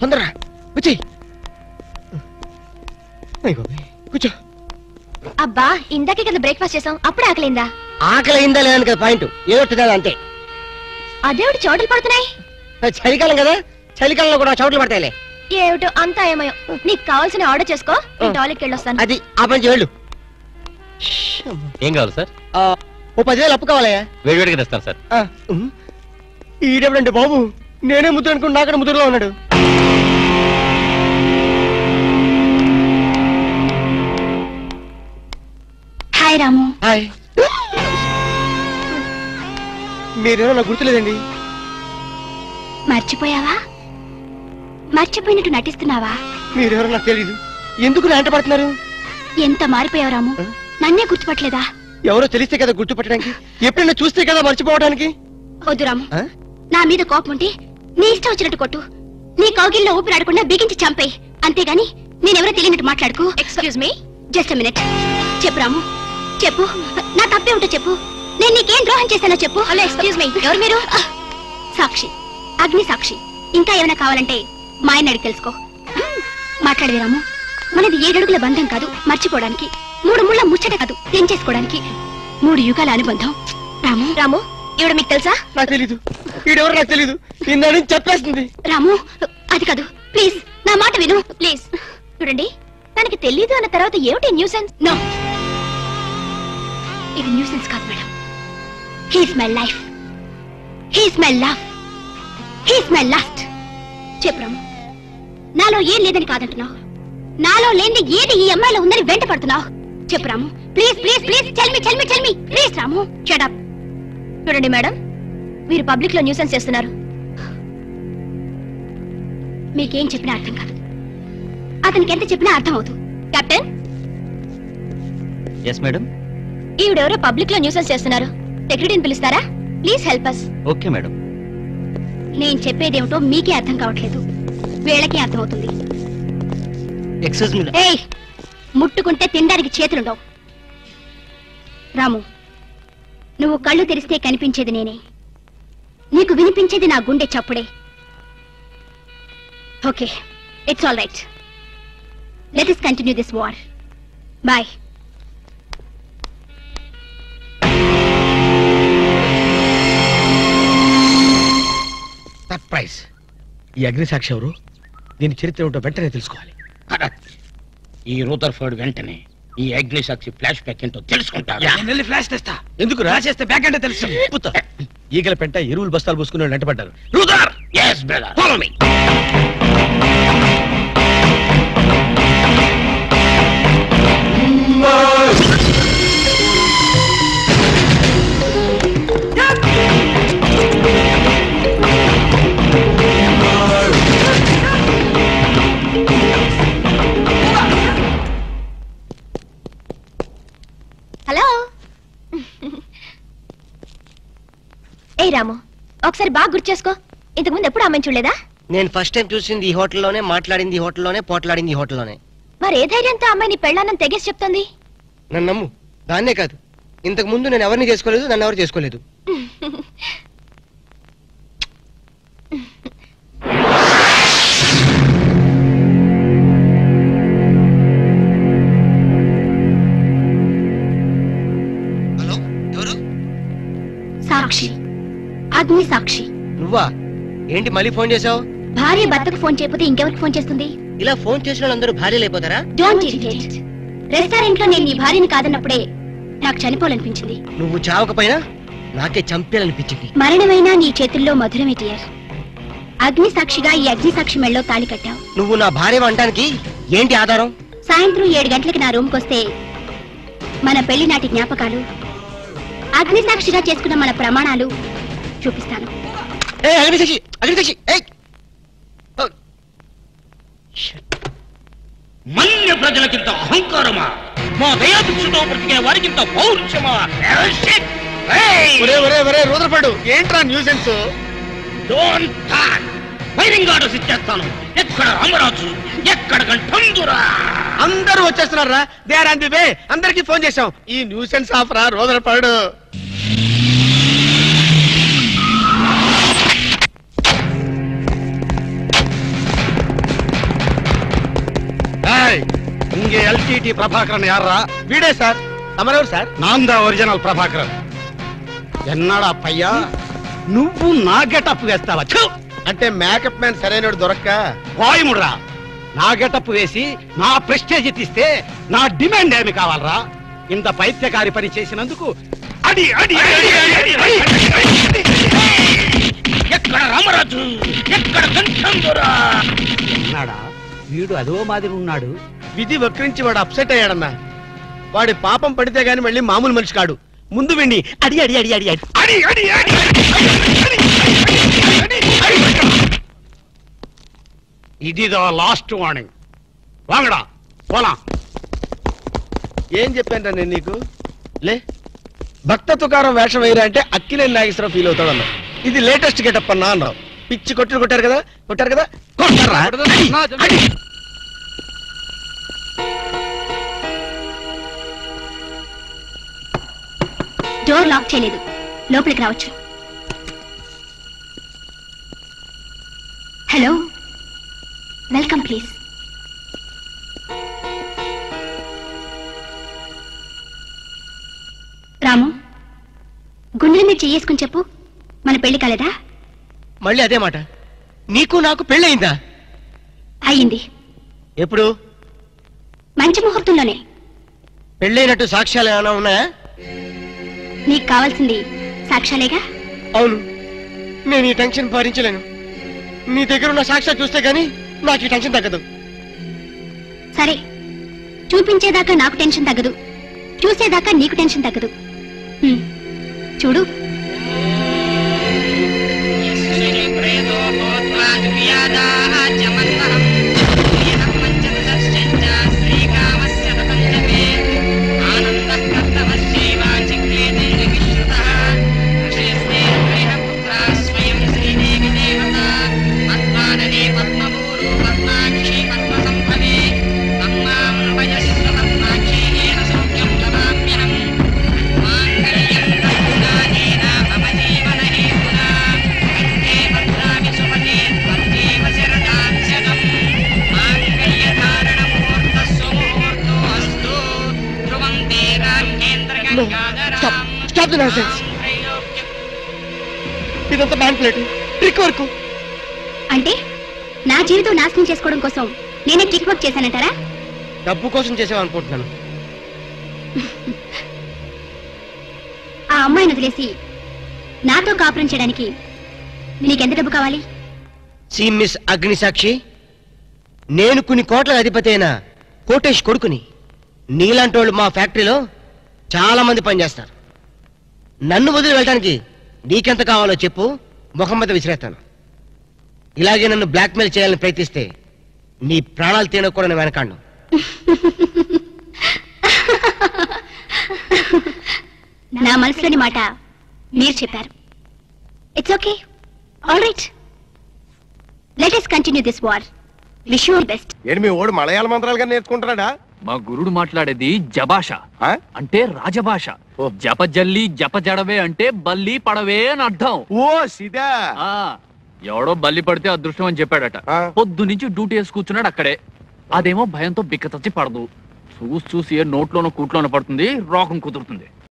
తొందరగా వచ్చి కూర్చో. అబ్బా ఇందాకే కదా బ్రేక్ఫాస్ట్ చేసాం, అప్పుడు ఆకలిందా? ఆకలి అయిందా లేదని కదా పాయింట్, ఏదో తినాలి అంతే. అదేవిడు చోటలు పడుతున్నాయి. చలికాలం కదా, చలికాలంలో కూడా చోట్లు పడతాయిలే. ఏమిటో అంతా ఏమయో. నీకు కావాల్సిన ఆర్డర్ చేసుకో, నేను టాయిలెట్కి వెళ్ళొస్తాను. అది ఆ పని వెళ్ళు. ఏం కావాలి సార్? ఓ 10,000 అప్పు కావాలయ్యా. వేడివేడిగా తెస్తాను సార్. ఈడెవడండి బాబు, నేనే ముద్దు అనుకుని నాకడ ముద్దులో ఉన్నాడు. హాయ్ రాము. హాయ్. మీరేమో నాకు గుర్తులేదండి. మర్చిపోయావా? మర్చిపోయినట్టు నటిస్తున్నావా? మీరెవరో నాకు తెలీదు, ఎందుకు నా వెంట పడుతున్నారు? ఎంత మారిపోయావు రాము, నన్నే గుర్తుపట్టలేదా? ఎవరో తెలిస్తే కదా గుర్తుపట్టడానికి, ఎప్పుడైనా చూస్తే కదా మర్చిపోవడానికి. వద్దు రాము, నా మీద కోపం ఉంటే నీ ఇష్టం వచ్చినట్టు కొట్టు, నీ కౌగిల్లో ఊపిరాడకుండా బిగించి చంపేయి, అంతేగాని నేనెవరో తెలియనట్టు మాట్లాడుకో. Excuse me, just minute. చెప్పు రాము, చెప్పు, నా తప్పే ఉంటో చెప్పు, నేను నీకేం ద్రోహం చేశానో చెప్పు. హలో ఎక్స్క్యూజ్ మీ, ఎవరు మీరు? సాక్షి, అగ్ని సాక్షి. ఇంకా ఏమైనా కావాలంటే మా ఆయన అడిగి తెలుసుకో. మాట్లాడేది రాము, మనది 7 అడుగుల బంధం కాదు మర్చిపోవడానికి, 3 ముళ్ళ ముచ్చట కాదు తెంచేసుకోవడానికి, 3 యుగాల అనుబంధం. రాము రాము, ఇవిడ మీకు తెలుసా? నాకు తెలీదు, ఈడెవరు నాకు తెలీదు, నిన్న చెప్పేస్తుంది. రాము అది కాదు, ప్లీజ్ నా మాట విను ప్లీజ్. చూడండి, తనకి తెలీదు అన్న తర్వాత ఏమిటి న్యూసెన్స్? నో, ఇది న్యూసెన్స్ కాదు madam. He's my life, he's my love, he's my last. చెప్పు రాము, నాలో ఏం లేదని కాదంటున్నావు, నాలో లేని ఏది ఈ అమ్మాయిలో ఉందని వెంట పడుతున్నావు. చెప్పు Ramu, please please please, tell me please. Ramu shut up. చూడండి మేడం, మీరు పబ్లిక్ లో న్యూసెన్స్ చేస్తున్నారు. మీకేం చెప్పినా అర్థం కాదు, అతనికి ఎంత చెప్పినా అర్థం అవుతుంది. కెప్టెన్. Yes madam. ఈవిడెవరో పబ్లిక్ లో న్యూసెన్స్ చేస్తున్నారు, సెక్రటరీని పిలుస్తారా? Please help us. Okay madam. నేను చెప్పేదేమిటో మీకే అర్థం కావట్లేదు, వీళ్ళకే అర్థం అవుతుంది. Excuse me. ఏయ్, ముట్టుకుంటే తినడానికి చేతులుండవు. రాము, నువ్వు కళ్ళు తెరిస్తే కనిపించేది నేనే, నీకు వినిపించేది నా గుండె చప్పుడే. Okay, it's all right. Let us continue this war. Bye. Surprise. ఈ అగ్ని సాక్షి ఎవరు, దీని చరిత్ర ఏమిటో వెంటనే తెలుసుకోవాలి. ఈ రూదర్ఫర్డ్ వెంటనే ఈ అగ్ని సాక్షి ఫ్లాష్ బ్యాక్ ఏంటో తెలుసుకుంటారు. ఫ్లాష్ తెస్తా. ఎందుకు రాసేస్తే బ్యాక్ అంటే తెలుసు. ఈగల పెంట ఎరువులు బస్తాలు పూసుకుని వెంటపడ్డారు. రూదర్, yes brother, follow me. Hello. ఏ రాము, ఒకసారి బాగా గుర్తు చేసుకో, ఇంతకు ముందు ఎప్పుడు అమ్మాయిని చూడలేదా? నేను ఫస్ట్ టైం చూసింది ఈ హోటల్లోనే, మాట్లాడింది ఈ హోటల్లోనే, పోట్లాడింది ఈ హోటల్లోనే. మరి ఏ ధైర్యంతో అమ్మాయిని పెళ్ళానని తెగేసి చెప్తుంది? నన్ను నమ్ము. దాన్నే కాదు, ఇంతకు ముందు నేను ఎవరిని చేసుకోలేదు, నన్ను ఎవరు చేసుకోలేదు. హలో, ఎవరు? సాక్షి, అగ్ని సాక్షి. నువ్వా? ఏంటి మళ్ళీ ఫోన్ చేసావు? భార్య భర్తకు ఫోన్ చేయకపోతే ఇంకెవరికి ఫోన్ చేస్తుంది? ఇలా ఫోన్ చేసిన వాళ్ళందరూ భార్యలు అయిపోతారా? Don't irritate. రెస్టారెంట్ లో నేను నీ భార్యని కాదన్నప్పుడే నాకు చనిపోవాలనిపించింది. నువ్వు చావకపోయినా నాకే చంపేయాలనిపించింది. మరణమైనా నీ చేతుల్లో మధురమే డియర్. అగ్ని సాక్షిగా ఈ అగ్ని సాక్షి మెళ్ళలో తాళి కట్టావు. నువ్వు నా భార్య అనడానికి ఏంటి ఆధారం? సాయంత్రం 7 గంటలకి నా రూమ్కి వస్తే మన పెళ్లి నాటి జ్ఞాపకాలు, అగ్ని సాక్షిగా చేసుకున్న మన ప్రమాణాలు చూపిస్తాను. మన్య ప్రజలకింత అహంకారమా? మా దయాభిక్షతో బ్రతికే వారికింత పౌరుషమా? రూదర్ఫర్డ్, ఏంట్రా nuisance? Don't talk. Wiring orders ఇచ్చేస్తాను. ఎక్కడ రామరాజు, ఎక్కడ గంటందురా? అందరూ వచ్చేస్తున్నారా? They are on the way. అందరికి ఫోన్ చేశాం. ఈ న్యూసెన్స్ ఆఫ్ రా రూదర్ఫర్డ్. ఇంగే ఎల్టీటీ ప్రభాకరన్ యార్రా? వీడే సార్. తమరెవరు సార్? నాందా ఒరిజినల్ ప్రభాకరన్. ఎన్నాడా పయ్యా నువ్వు నా గెటప్ వేస్తావా? ఛు! అంటే మేకప్ మ్యాన్ సరైనడు దొరక్క వాయుముడ్రా, నా గెటప్ వేసి నా ప్రెస్టేజ్ తీస్తే నా డిమాండ్ ఏమి కావాలరా? ఇంత పైత్యకారి పని చేసినందుకు అడి అడి అడి అడి అడి అడి. ఎక్కడ రామరాజు, ఎక్కడ గంధంధురా? ఉన్నాడా వీడు? అదో మాదిరి ఉన్నాడు. విధి వక్రించి వాడు అప్సెట్ అయ్యాడన్నా. వాడి పాపం పడితే గాని మళ్ళీ మామూలు మనిషి కాడు. ముందు విండి అడి అడి అడి అడి అడి అడి అడి అడి ఇదిదో లాస్ట్ వార్నింగ్. వాంగడా పోలా. ఏం చెప్పాను నేను నీకు? లే, భక్త తుకారం వేషం వేయరా అంటే అక్కిలేని నాగేశ్వరరావు ఫీల్ అవుతాడు అన్నావు. ఇది లేటెస్ట్ గెటప్ అన్నా అన్నావు. పిచ్చి కొట్టుడు కొట్టారు కదా, కొట్టారు కదా, కొట్టారా? డోర్ లాక్ చేయలేదు, లోపలికి రావచ్చు. Hello, welcome please. రాము, గుండెల మీద చెయ్యేసుకుని చెప్పు, మన పెళ్లి కాలేదా? మళ్ళీ అదే మాట. నీకు నాకు పెళ్ళయిందా? అయ్యింది. ఎప్పుడు? మంచి ముహూర్తంలోనే. పెళ్ళైనట్టు సాక్ష్యాలు ఏమైనా ఉన్నాయా? నీకు కావాల్సింది సాక్ష్యాలేగా? అవును, నేను ఈ టెన్షన్ భరించలేను. నీ దగ్గర ఉన్న సాక్ష్యాలు చూస్తే గానీ నాకు ఈ టెన్షన్ తగ్గదు. సరే, చూపించేదాకా నాకు టెన్షన్ తగ్గదు, చూసేదాకా నీకు టెన్షన్ తగ్గదు. చూడు. ఇదంతా మ్యాన్పులేట్, ట్రిక్ వర్క్. అంటే నా జీవితం నాశనం చేసుకోవడం కోసం నేనే ట్రిక్ వర్క్ చేశానంటారా? డబ్బు కోసం చేసావనుకుంటున్నాను. ఆ అమ్మాయిని వదిలేసి నాతో కాపురం చేయడానికి నీకెంత డబ్బు కావాలి? సి మిస్ అగ్నిసాక్షి, నేను కొన్ని కోట్ల అధిపతి అయిన కోటేష్ కొడుకుని. నీలాంటి వాళ్ళు మా ఫ్యాక్టరీలో చాలా మంది పనిచేస్తారు. నన్ను వదిలి వెళ్ళడానికి నీకెంత కావాలో చెప్పు, ముఖం మీద విసిరేస్తాను. ఇలాగే నన్ను బ్లాక్మెయిల్ చేయాలని ప్రయత్నిస్తే నీ ప్రాణాలు తీయడానికి కూడా నేను వెనకాడను. నా మనసులోని మాట మీరు చెప్పారు. It's okay, all right, let us continue this war. Wish you all best. ఏంటి మీ ఓడు మలయాళ మంత్రాలుగా నేర్చుకుంటున్నాడా? మా గురుడు మాట్లాడేది జభాష, అంటే రాజభాష. జపజల్లి జపజడవే అంటే బల్లి పడవే అని అర్థం. ఓ సిదా. ఎవడో బల్లి పడితే అదృష్టం అని చెప్పాడట. పొద్దు నుంచి డ్యూటీ వేసి కూర్చున్నాడు అక్కడే. అదేమో భయంతో బిక్కతచ్చి పడదు. చూసి చూసి ఏ నోట్లోనో కూట్లోనో పడుతుంది, రోగం కుదురుతుంది.